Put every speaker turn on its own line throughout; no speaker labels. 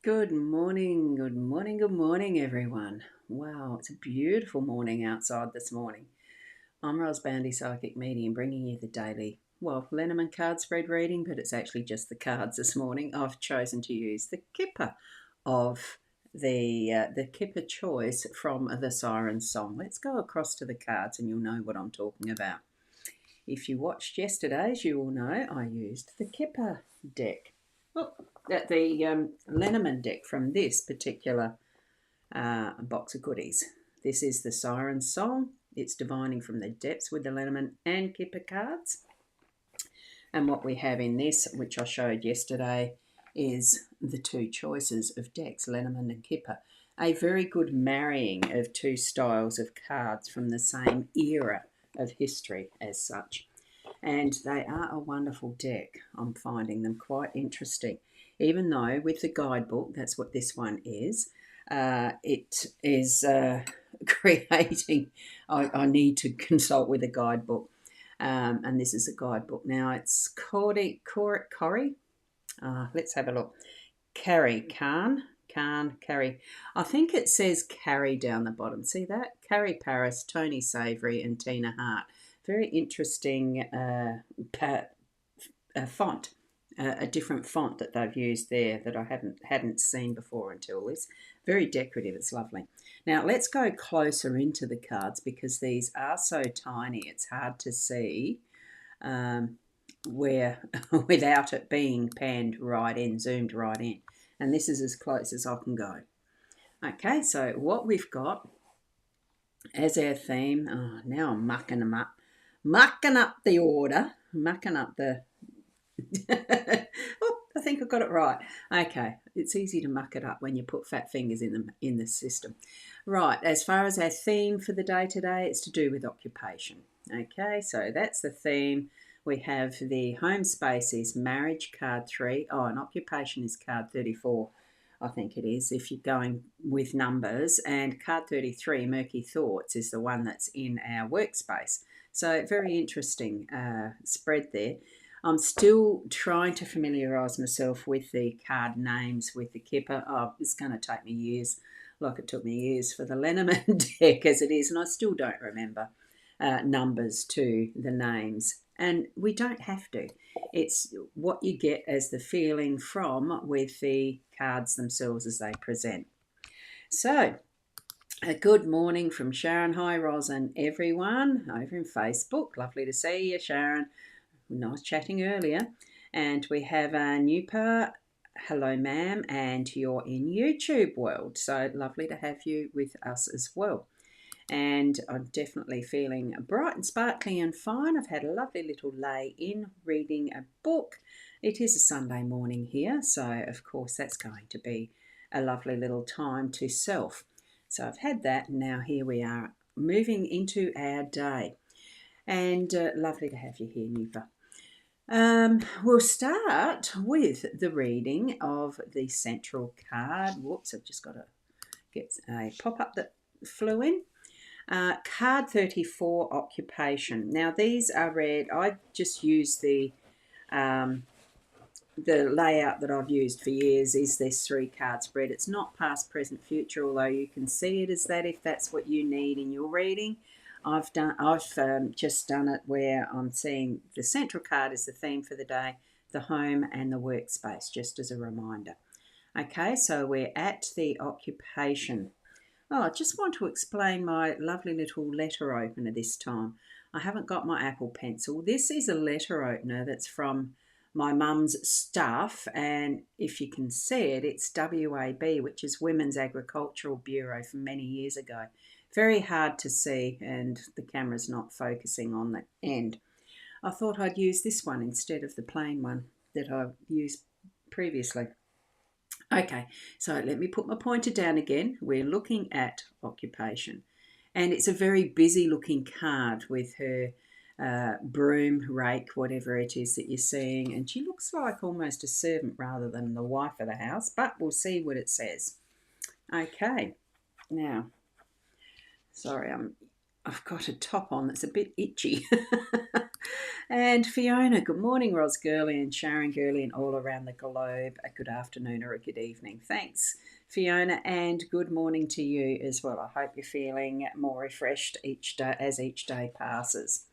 Good morning, good morning, good morning, everyone. Wow, it's a beautiful morning outside this morning. I'm Ros Boundy, Psychic Medium, bringing you the daily, Lenormand card spread reading, but it's actually just the cards this morning. I've chosen to use the Kipper of the Kipper choice from the Siren Song. Let's go across to the cards and you'll know what I'm talking about. If you watched yesterday's, you will know I used the Kipper deck. Oh, the Lenormand deck from this particular box of goodies. This is the Siren Song. It's divining from the depths with the Lenormand and Kipper cards. And what we have in this, which I showed yesterday, is the two choices of decks, Lenormand and Kipper. A very good marrying of two styles of cards from the same era of history as such. And they are a wonderful deck. I'm finding them quite interesting. Even though with the guidebook, that's what this one is, it is creating, I need to consult with a guidebook. And this is a guidebook. Now it's Corey. Let's have a look. Carrie. I think it says Carrie down the bottom. See that? Carrie Paris, Tony Savory, and Tina Hart. Very interesting font, a different font that they've used there that I hadn't seen before until this. Very decorative. It's lovely. Now let's go closer into the cards because these are so tiny. It's hard to see where without it being panned right in, zoomed right in. And this is as close as I can go. Okay, so what we've got as our theme, now I'm mucking them up, mucking up the order, mucking up the, oh, I think I got it right. Okay, it's easy to muck it up when you put fat fingers in the system. Right, as far as our theme for the day today, it's to do with occupation. Okay, so that's the theme. We have the home space is marriage, card 3. Oh, and occupation is card 34, I think it is, if you're going with numbers. And card 33, murky thoughts, is the one that's in our workspace. So very interesting spread there. I'm still trying to familiarise myself with the card names with the Kipper. Oh, it's going to take me years, like it took me years for the Lenormand deck as it is, and I still don't remember numbers to the names. And we don't have to. It's what you get as the feeling from with the cards themselves as they present. So, a good morning from Sharon. Hi, Ros, and everyone over in Facebook. Lovely to see you, Sharon. Nice chatting earlier. And we have Nupa. Hello, ma'am, and you're in YouTube world. So lovely to have you with us as well. And I'm definitely feeling bright and sparkling and fine. I've had a lovely little lay in reading a book. It is a Sunday morning here, so of course that's going to be a lovely little time to self. So I've had that, and now here we are moving into our day. And lovely to have you here, Nupa. We'll start with the reading of the central card. Whoops, I've just got to get a pop-up that flew in. Card 34, occupation. Now these are read. I just use the layout that I've used for years is this 3-card spread. It's not past, present, future, although you can see it as that if that's what you need in your reading. I've just done it where I'm seeing the central card is the theme for the day, the home and the workspace, just as a reminder. Okay, so we're at the occupation. Oh, I just want to explain my lovely little letter opener this time. I haven't got my Apple Pencil. This is a letter opener that's from my mum's stuff, and if you can see it, it's WAB, which is Women's Agricultural Bureau from many years ago. Very hard to see, and the camera's not focusing on the end. I thought I'd use this one instead of the plain one that I've used previously. Okay, so let me put my pointer down again. We're looking at occupation, and it's a very busy looking card with her broom, rake, whatever it is that you're seeing, and she looks like almost a servant rather than the wife of the house, but we'll see what it says. Okay, now, sorry, I've got a top on that's a bit itchy. And Fiona, good morning, Ros Gurley and Sharon Gurley and all around the globe. A good afternoon or a good evening. Thanks, Fiona, and good morning to you as well. I hope you're feeling more refreshed each day as each day passes.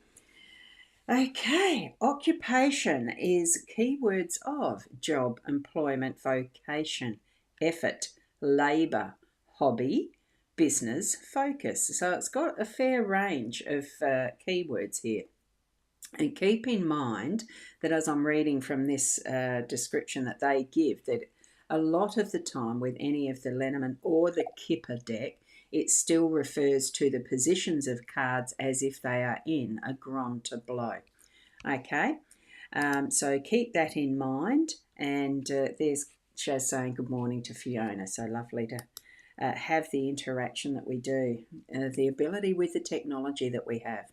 Okay, occupation is keywords of job, employment, vocation, effort, labour, hobby, business, focus. So it's got a fair range of keywords here. And keep in mind that as I'm reading from this description that they give, that a lot of the time with any of the Lenormand or the Kipper deck, it still refers to the positions of cards as if they are in a grand tableau. Okay, so keep that in mind. And there's Shaz saying good morning to Fiona. So lovely to have the interaction that we do, the ability with the technology that we have.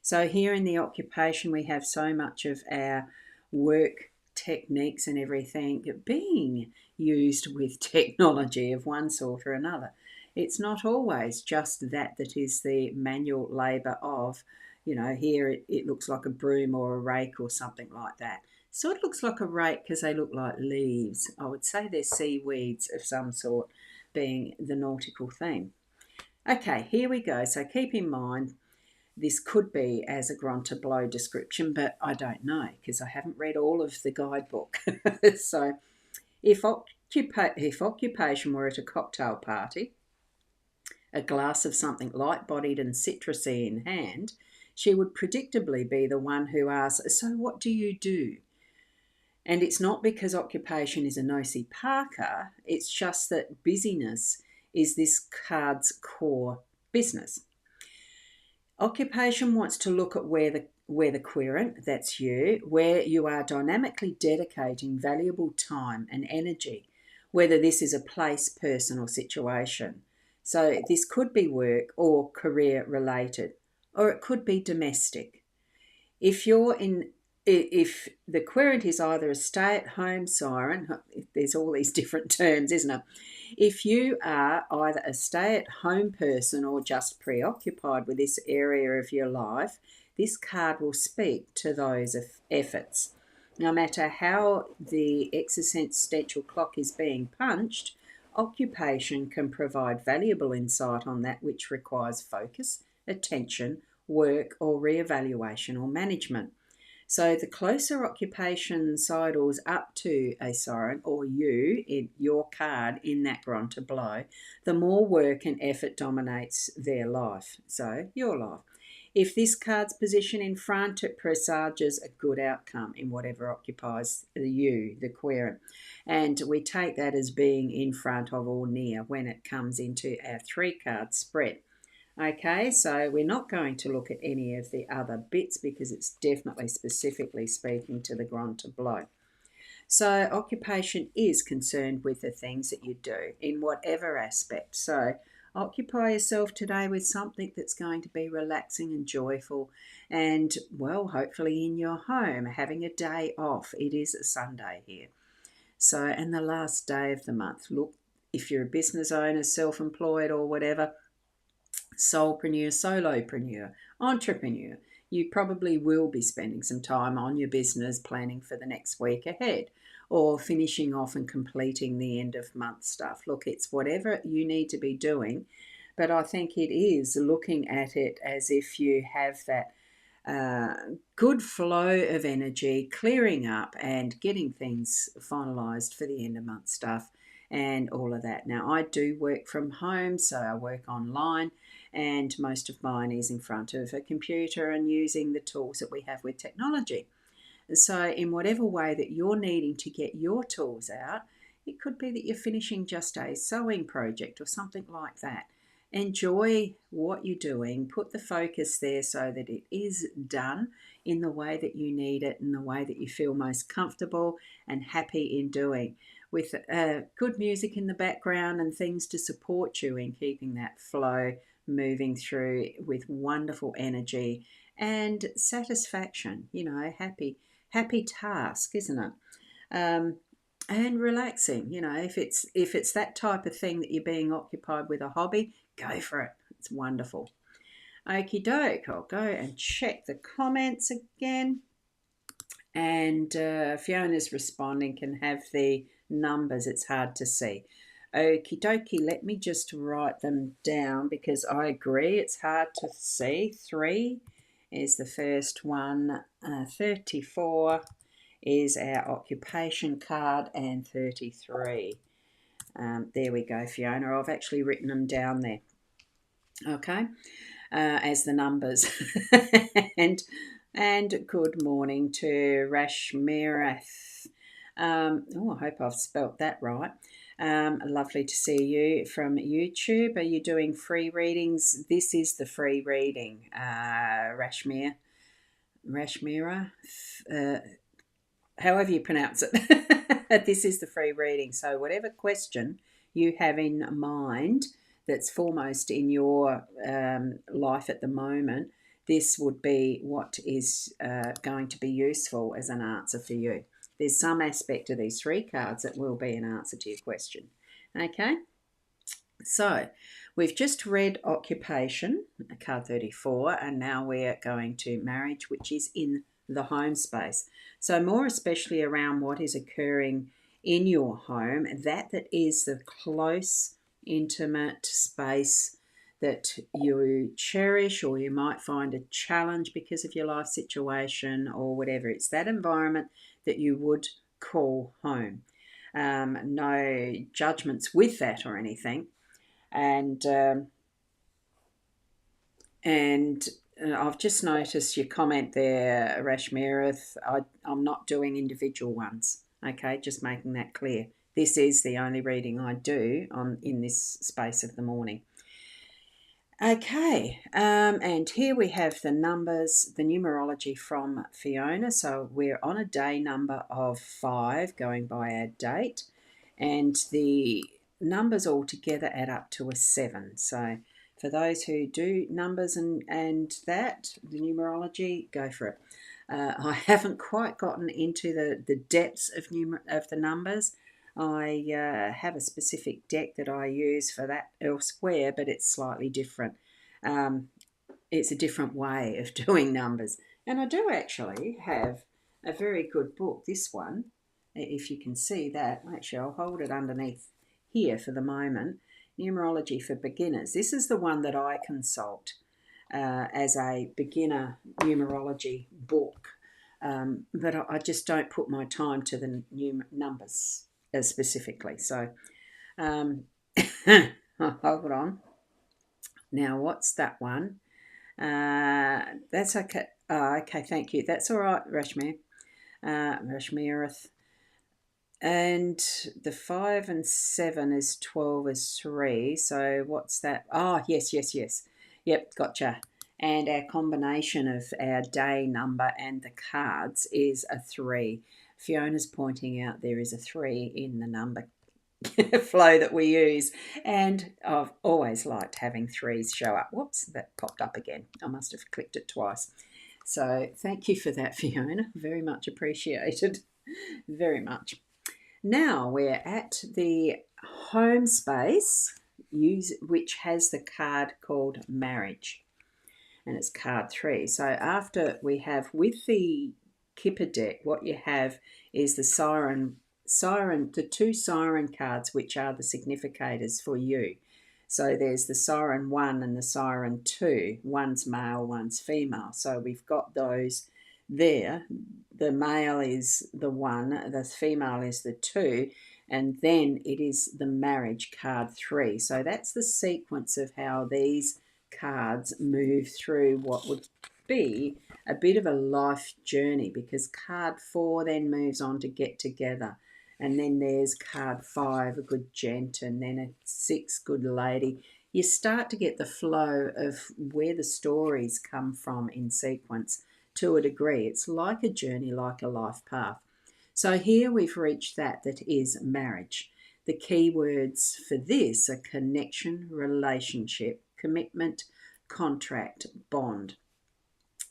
So here in the occupation, we have so much of our work techniques and everything being used with technology of one sort or another. It's not always just that is the manual labour of, here it looks like a broom or a rake or something like that. Sort of looks like a rake because they look like leaves. I would say they're seaweeds of some sort, being the nautical theme. Okay, here we go. So keep in mind, this could be as a grand tableau description, but I don't know because I haven't read all of the guidebook. So if occupation were at a cocktail party, a glass of something light-bodied and citrusy in hand, she would predictably be the one who asks, so what do you do? And it's not because occupation is a nosy Parker, it's just that busyness is this card's core business. Occupation wants to look at where the querent, that's you, where you are dynamically dedicating valuable time and energy, whether this is a place, person, or situation. So this could be work or career related, or it could be domestic. If the querent is either a stay-at-home siren, there's all these different terms, isn't it? If you are either a stay-at-home person or just preoccupied with this area of your life, this card will speak to those efforts. No matter how the existential clock is being punched, occupation can provide valuable insight on that which requires focus, attention, work, or re-evaluation or management. So the closer occupation sidles up to a siren or you, in your card in that grand tableau, the more work and effort dominates their life, so your life. If this card's position in front, it presages a good outcome in whatever occupies you, the querent. And we take that as being in front of or near when it comes into our 3-card spread. Okay, so we're not going to look at any of the other bits because it's definitely specifically speaking to the grand tableau. So occupation is concerned with the things that you do in whatever aspect. So occupy yourself today with something that's going to be relaxing and joyful and, well, hopefully in your home, having a day off. It is a Sunday here. So, and the last day of the month. Look, if you're a business owner, self-employed or whatever, solopreneur, solopreneur, entrepreneur, you probably will be spending some time on your business planning for the next week ahead or finishing off and completing the end of month stuff. Look, it's whatever you need to be doing, but I think it is looking at it as if you have that good flow of energy, clearing up and getting things finalised for the end of month stuff and all of that. Now, I do work from home, so I work online, and most of mine is in front of a computer and using the tools that we have with technology. So in whatever way that you're needing to get your tools out, it could be that you're finishing just a sewing project or something like that. Enjoy what you're doing, put the focus there so that it is done in the way that you need it, in the way that you feel most comfortable and happy in doing, with good music in the background and things to support you in keeping that flow moving through with wonderful energy and satisfaction, happy task, isn't it? And relaxing, if it's that type of thing that you're being occupied with a hobby, go for it. It's wonderful. Okie doke, I'll go and check the comments again. And Fiona's responding, can have the numbers, it's hard to see. Okie dokie, let me just write them down because I agree it's hard to see. 3 is the first one, 34 is our occupation card, and 33. There we go, Fiona. I've actually written them down there. Okay, as the numbers. and good morning to Rashmirath. I hope I've spelt that right. Lovely to see you from YouTube. Are you doing free readings? This is the free reading, Rashmira. However you pronounce it. This is the free reading. So whatever question you have in mind that's foremost in your life at the moment, this would be what is going to be useful as an answer for you. There's some aspect of these 3 cards that will be an answer to your question. Okay, so we've just read occupation, card 34, and now we're going to marriage, which is in the home space. So more especially around what is occurring in your home, that is the close, intimate space that you cherish, or you might find a challenge because of your life situation or whatever. It's that environment that you would call home. No judgments with that or anything. And I've just noticed your comment there, Rashmirath. I'm not doing individual ones. Okay, just making that clear. This is the only reading I do in this space of the morning. Okay, and here we have the numbers, the numerology from Fiona. So we're on a day number of 5, going by our date, and the numbers all together add up to a 7. So for those who do numbers and that, the numerology, go for it. I haven't quite gotten into the depths of the numbers. I have a specific deck that I use for that elsewhere, but it's slightly different. It's a different way of doing numbers. And I do actually have a very good book, this one, if you can see that. Actually, I'll hold it underneath here for the moment. Numerology for Beginners. This is the one that I consult as a beginner numerology book. But I just don't put my time to the numbers specifically. So hold on. Now, what's that one? That's okay. Oh, okay, thank you. That's all right, Rashmirath. And the 5 and 7 is 12 is 3. So what's that? Oh, yes. Yep, gotcha. And our combination of our day number and the cards is a 3. Fiona's pointing out there is a 3 in the number flow that we use, and I've always liked having 3s show up. Whoops, that popped up again. I must have clicked it twice. So thank you for that, Fiona. Very much appreciated. Very much. Now we're at the home space, which has the card called marriage, and it's card 3. So after we have, with the Kipper deck, what you have is the the 2 siren cards, which are the significators for you. So there's the siren 1 and the siren 2. One's male, one's female. So we've got those there. The male is the 1, the female is the 2, and then it is the marriage card 3. So that's the sequence of how these cards move through what would be a bit of a life journey, because card 4 then moves on to get together. And then there's card 5, a good gent, and then a 6, good lady. You start to get the flow of where the stories come from in sequence to a degree. It's like a journey, like a life path. So here we've reached that is marriage. The key words for this are connection, relationship, commitment, contract, bond.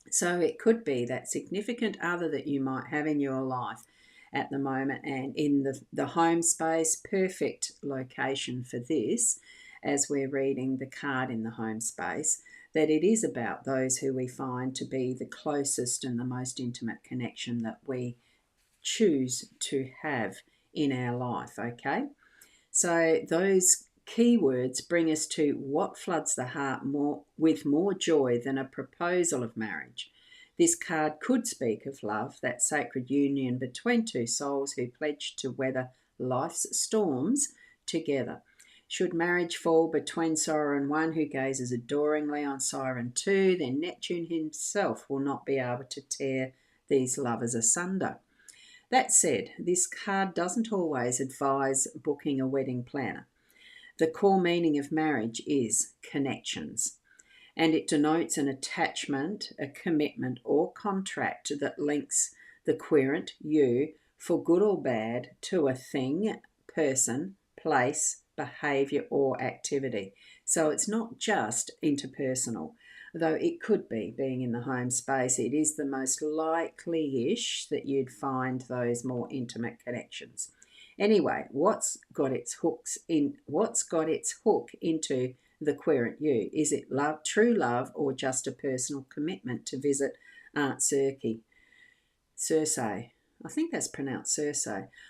So it could be that significant other that you might have in your life at the moment, and in the home space, perfect location for this, as we're reading the card in the home space. that it is about those who we find to be the closest and the most intimate connection that we choose to have in our life, okay? So those keywords bring us to what floods the heart with more joy than a proposal of marriage. This card could speak of love, that sacred union between two souls who pledge to weather life's storms together. Should marriage fall between Siren 1, who gazes adoringly on Siren 2, then Neptune himself will not be able to tear these lovers asunder. That said, this card doesn't always advise booking a wedding planner. The core meaning of marriage is connections, and it denotes an attachment, a commitment, or contract that links the querent, you, for good or bad, to a thing, person, place, behaviour, or activity. So it's not just interpersonal, though it could be, being in the home space. It is the most likely-ish that you'd find those more intimate connections. Anyway, what's got its hook into the querent you? Is it love, true love, or just a personal commitment to visit Aunt Circe? I think that's pronounced Circe.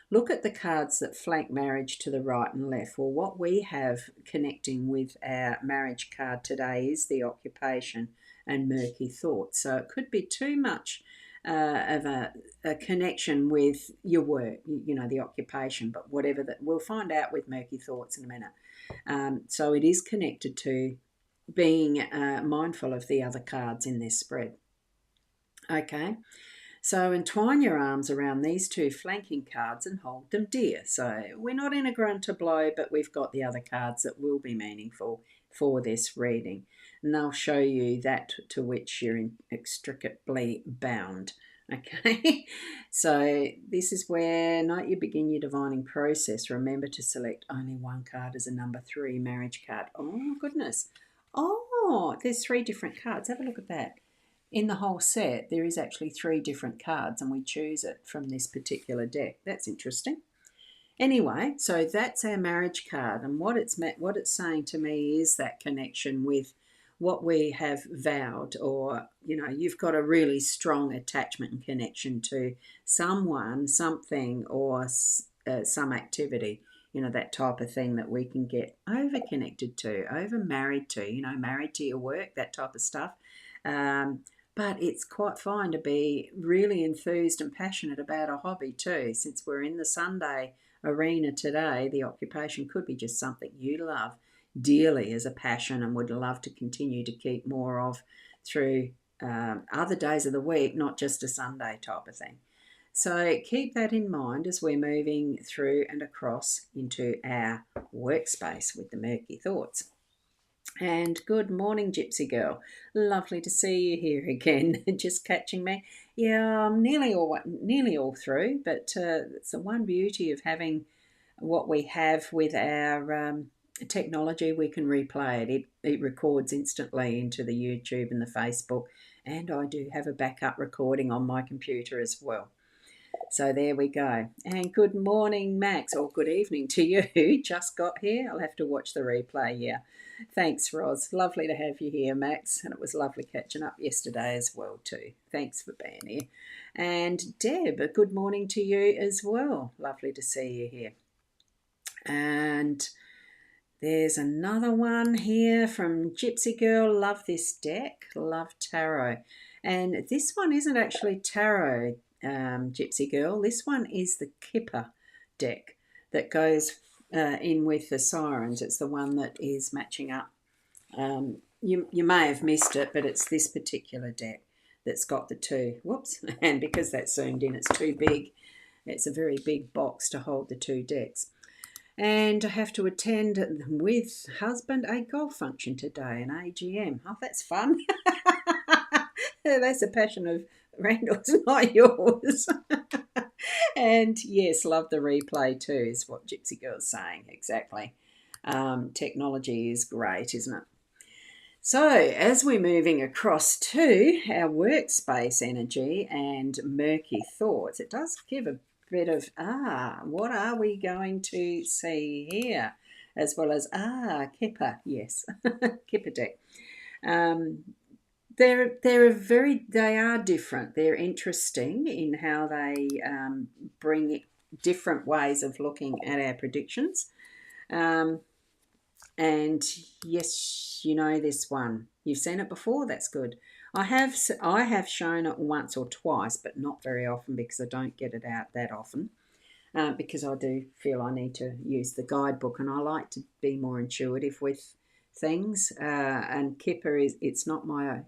Look at the cards that flank marriage to the right and left. Well, what we have connecting with our marriage card today is the occupation and murky thoughts. So it could be too much of a connection with your work, the occupation, but whatever that, we'll find out with murky thoughts in a minute. So it is connected to being mindful of the other cards in this spread. Okay. So entwine your arms around these two flanking cards and hold them dear. So we're not in a grunter blow, but we've got the other cards that will be meaningful for this reading. And they'll show you that to which you're inextricably bound. Okay, so this is where night you begin your divining process. Remember to select only one card as a number 3 marriage card. Oh, goodness. Oh, there's 3 different cards. Have a look at that. In the whole set, there is actually 3 different cards, and we choose it from this particular deck. That's interesting. Anyway, so that's our marriage card, and what it's saying to me is that connection with what we have vowed, or you've got a really strong attachment and connection to someone, something, or some activity. That type of thing that we can get over connected to, over married to. Married to your work, that type of stuff. But it's quite fine to be really enthused and passionate about a hobby too. Since we're in the Sunday arena today, the occupation could be just something you love dearly as a passion and would love to continue to keep more of through other days of the week, not just a Sunday type of thing. So keep that in mind as we're moving through and across into our workspace with the murky thoughts. And good morning, Gypsy Girl. Lovely to see you here again. Just catching me. Yeah, I'm nearly all through, but it's the one beauty of having what we have with our technology. We can replay it. It records instantly into the YouTube and the Facebook, and I do have a backup recording on my computer as well. So there we go. And good morning, Max, or good evening to you. Just got here. I'll have to watch the replay here. Thanks, Roz. Lovely to have you here, Max. And it was lovely catching up yesterday as well, too. Thanks for being here. And Deb, good morning to you as well. Lovely to see you here. And there's another one here from Gypsy Girl. Love this deck. Love tarot. And this one isn't actually tarot, Gypsy Girl. This one is the Kipper deck that goes in with the sirens. It's the one that is matching up. You may have missed it, but it's this particular deck that's got the 2. Whoops. And because that's zoomed in, it's too big. It's a very big box to hold the 2 decks. And I have to attend with husband a golf function today, an AGM. Oh, that's fun. That's a passion of Randall's, not yours. And yes, love the replay too, is what Gypsy Girl's saying. Exactly. Technology is great, isn't it? So as we're moving across to our workspace energy and murky thoughts, it does give a bit of, what are we going to see here? As well as, Kipper, yes, Kipper deck. Um, they are different. They're interesting in how they bring different ways of looking at our predictions. Um, and yes, you know this one. You've seen it before. That's good. I have shown it once or twice, but not very often because I don't get it out that often. Because I do feel I need to use the guidebook, and I like to be more intuitive with things. And Kipper it's not my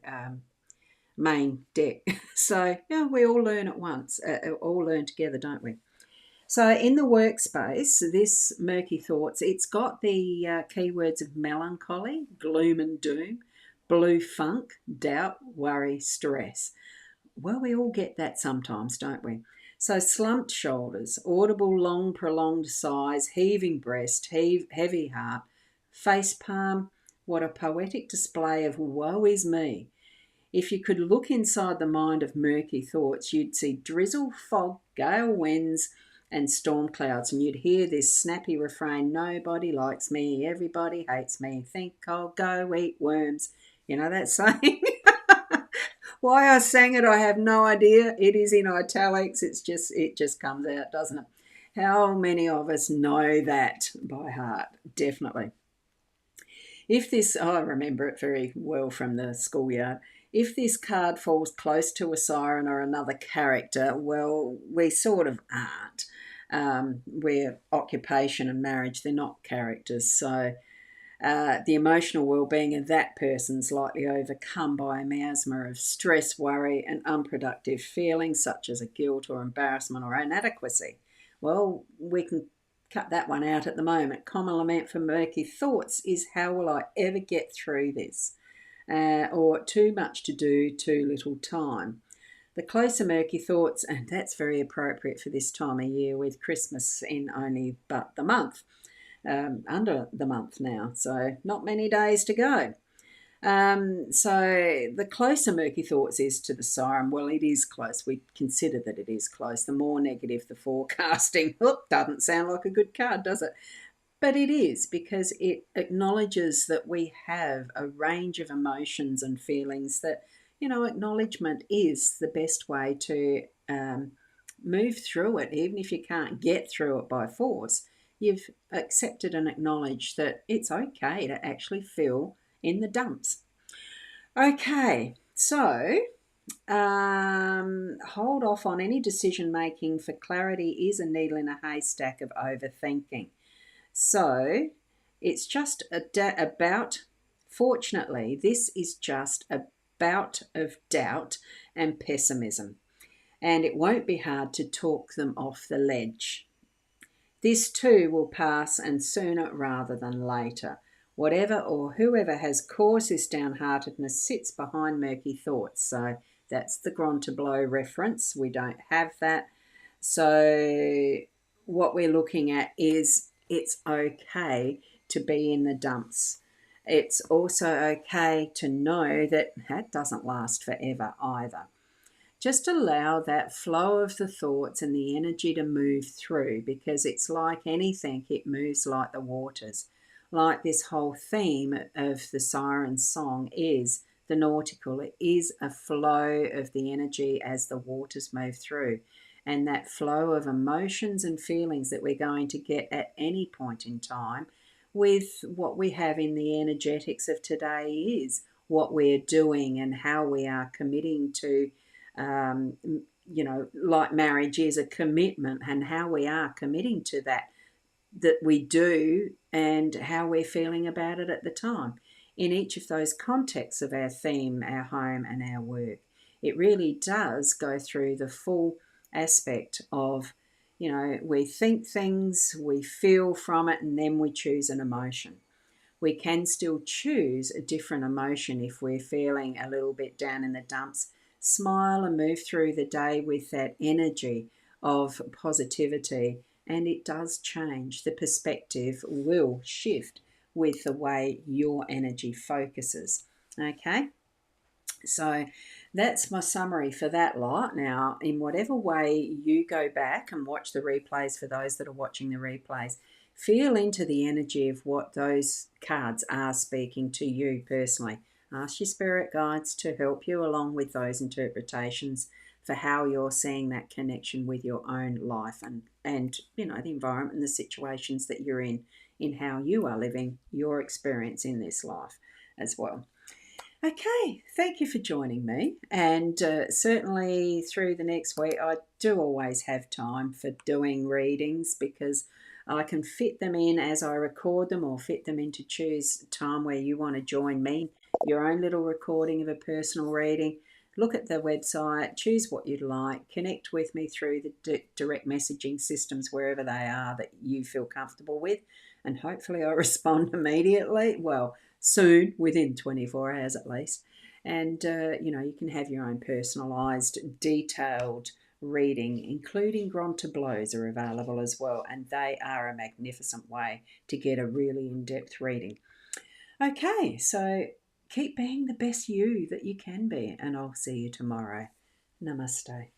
main deck, so yeah, we all learn at once, all learn together, don't we? So in the workspace, this Murky Thoughts, it's got the keywords of melancholy, gloom and doom, blue funk, doubt, worry, stress. Well, we all get that sometimes, don't we? So slumped shoulders, audible long prolonged sighs, heaving breast, heavy heart, face palm, what a poetic display of woe is me. If you could look inside the mind of Murky Thoughts, you'd see drizzle, fog, gale winds, and storm clouds, and you'd hear this snappy refrain, nobody likes me, everybody hates me, think I'll go eat worms. You know that saying? Why I sang it, I have no idea. It is in italics. It just comes out, doesn't it? How many of us know that by heart? Definitely. If this, oh, I remember it very well from the schoolyard. If this card falls close to a siren or another character, well, we sort of aren't. Where occupation and marriage, they're not characters. So the emotional well-being of that person's likely overcome by a miasma of stress, worry, and unproductive feelings such as a guilt or embarrassment or inadequacy. Well, we can cut that one out at the moment. Common lament for Murky Thoughts is, how will I ever get through this? Or too much to do, too little time. The closer Murky Thoughts, and that's very appropriate for this time of year with Christmas in only but the month, under the month now, so not many days to go. So the closer Murky Thoughts is to the siren, well, it is close. We consider that it is close. The more negative the forecasting, doesn't sound like a good card, does it? But it is, because it acknowledges that we have a range of emotions and feelings that, acknowledgement is the best way to move through it. Even if you can't get through it by force, you've accepted and acknowledged that it's okay to actually feel in the dumps. Okay, so hold off on any decision making, for clarity is a needle in a haystack of overthinking. So it's just about, fortunately, this is just a bout of doubt and pessimism, and it won't be hard to talk them off the ledge. This too will pass, and sooner rather than later. Whatever or whoever has caused this downheartedness sits behind Murky Thoughts. So that's the Grontablow reference. We don't have that. So what we're looking at is, it's okay to be in the dumps. It's also okay to know that that doesn't last forever either. Just allow that flow of the thoughts and the energy to move through, because it's like anything, it moves like the waters. Like this whole theme of the siren song is the nautical. It is a flow of the energy as the waters move through. And that flow of emotions and feelings that we're going to get at any point in time with what we have in the energetics of today is what we're doing and how we are committing to, like marriage is a commitment, and how we are committing to that we do, and how we're feeling about it at the time. In each of those contexts of our theme, our home, and our work, it really does go through the full aspect of, we think things, we feel from it, and then we choose an emotion. We can still choose a different emotion if we're feeling a little bit down in the dumps. Smile and move through the day with that energy of positivity, and it does change. The perspective will shift with the way your energy focuses. Okay? So that's my summary for that lot. Now, in whatever way you go back and watch the replays, for those that are watching the replays, feel into the energy of what those cards are speaking to you personally. Ask your spirit guides to help you along with those interpretations for how you're seeing that connection with your own life and the environment and the situations that you're in how you are living your experience in this life as well. Okay, thank you for joining me. And certainly through the next week, I do always have time for doing readings because I can fit them in as I record them or fit them in to choose time where you want to join me. Your own little recording of a personal reading. Look at the website, choose what you'd like, connect with me through the direct messaging systems wherever they are that you feel comfortable with, and hopefully I respond immediately. Well, soon, within 24 hours at least. And, you can have your own personalised, detailed reading, including Granta blows are available as well. And they are a magnificent way to get a really in-depth reading. Okay, so keep being the best you that you can be, and I'll see you tomorrow. Namaste.